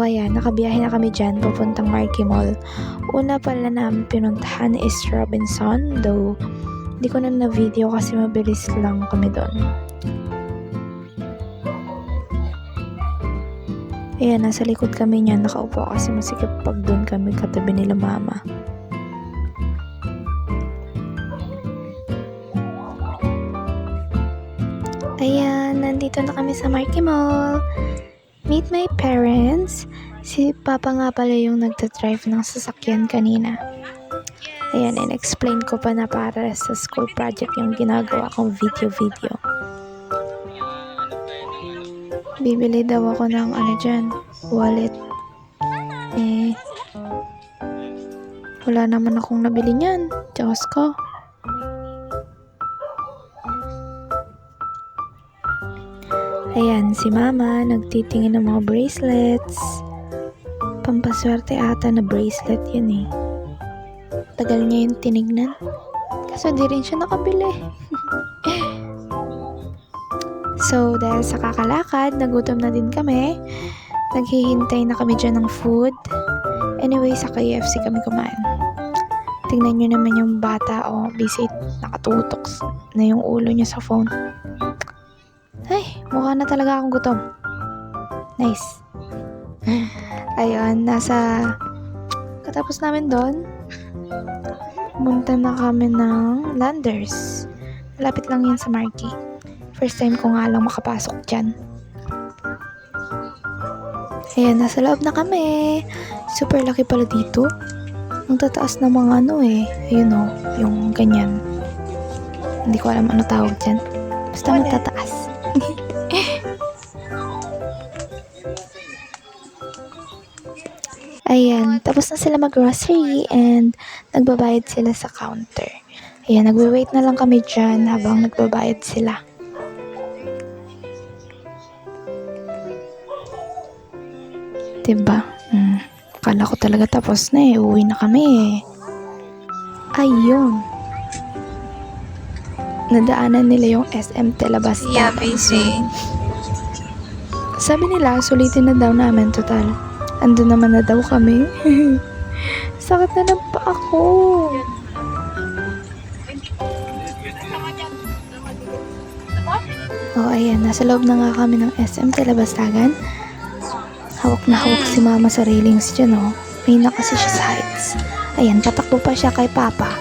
ayan, nakabiyahe na kami dyan, papuntang Marquee Mall. Una pala namin pinuntahan is Robinson, though hindi ko na video kasi mabilis lang kami doon. Ayan, nasa likod kami niyan, nakaupo kasi masikip pag doon kami katabi nila mama. Ayan, nandito na kami sa Marquee Mall. Meet my parents. Si Papa nga pala yung nagta-drive ng sasakyan kanina. Ayan, in-explain ko pa na para sa school project yung ginagawa kong video. Bibili daw ako ng wallet. Wala naman akong nabili niyan. Diyos ko. Ayan, si Mama nagtitingin ng mga bracelets. Pampaswerte ata na bracelet yun eh. Tagal niya yung tinignan. Kaso di rin siya nakabili. So, dahil sa kakalakad, nagutom na din kami. Naghihintay na kami dyan ng food. Anyway, sa KFC kami kumain. Tingnan nyo naman yung bata, busy, nakatutok na yung ulo niya sa phone. Ay, mukha na talaga akong gutom. Nice. Ayun, katapos namin doon, pumunta na kami ng Landers. Malapit lang yan sa Marquee. First time ko nga lang makapasok dyan. Ayan, nasa loob na kami. Super laki pala dito. Ang tataas na mga ayun yung ganyan. Hindi ko alam ano tawag dyan. Basta matataas. Ayan, tapos na sila mag-grocery and nagbabayad sila sa counter. Ayan, nagwe-wait na lang kami dyan habang nagbabayad sila. Diba? Akala ko talaga tapos na uwi na kami Ayun. Nadaanan nila yung SM Telabasta. Yeah, busy. Sabi nila, sulitin na daw namin total. Andun naman na daw kami. Sakit na ng paa ko. Ayan. Nasa loob na nga kami ng SM Telebastagan. Hawak na hawak si Mama sa railings dyan, May na kasi siya sa heights. Ayan, patakbo pa siya kay Papa.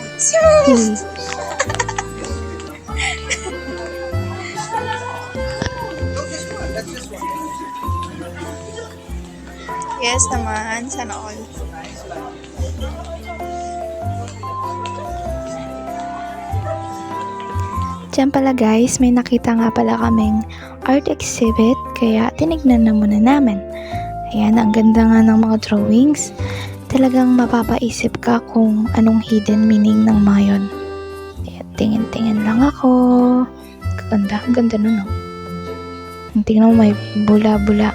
Yes naman, sana all. Diyan pala guys, may nakita nga pala kaming art exhibit, kaya tinignan na muna namin. Ayan, ang ganda nga ng mga drawings. Talagang mapapaisip ka kung anong hidden meaning ng mga yun. Ayan, tingin-tingin lang ako. Ang ganda nun, Tingnan mo, may bula-bula.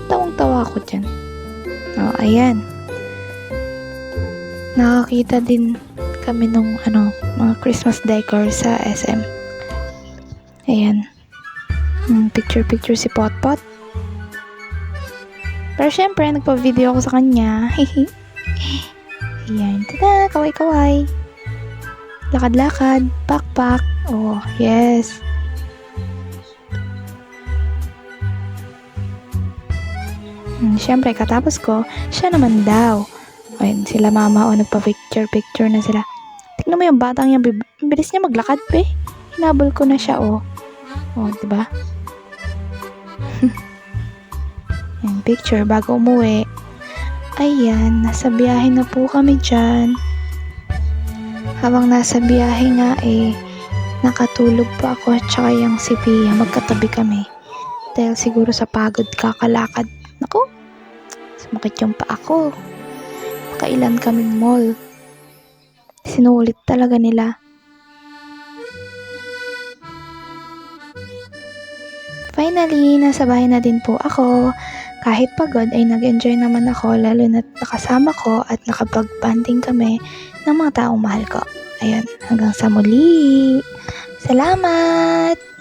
Tawang-tawa ako dyan. Ayan. Nakakita din kami nung mga Christmas decor sa SM. Ayan. Picture si Potpot. Pero syempre, nagpa-video ako sa kanya. Ayan. Tada! Kaway-kaway. Lakad-lakad. Pak-pak. Oh, yes. Syempre, katapos ko, siya naman daw. Ayan, sila Mama, nagpa-picture na sila. Tignan mo yung batang yan, bilis niya maglakad, Hinabol ko na siya, diba? Yan, picture bago umuwi. Ayan, nasa biyahe na po kami dyan. Habang nasa biyahe nga nakatulog pa ako at saka yung si Pia, magkatabi kami. Dahil siguro sa pagod kakalakad. Naku, sumakit yung paa ko. Nakailan kaming mall. Sinulit talaga nila. Finally, nasa bahay na din po ako. Kahit pagod ay nag-enjoy naman ako, lalo na nakasama ko at nakapag-banding kami ng mga taong mahal ko. Ayan, hanggang sa muli. Salamat!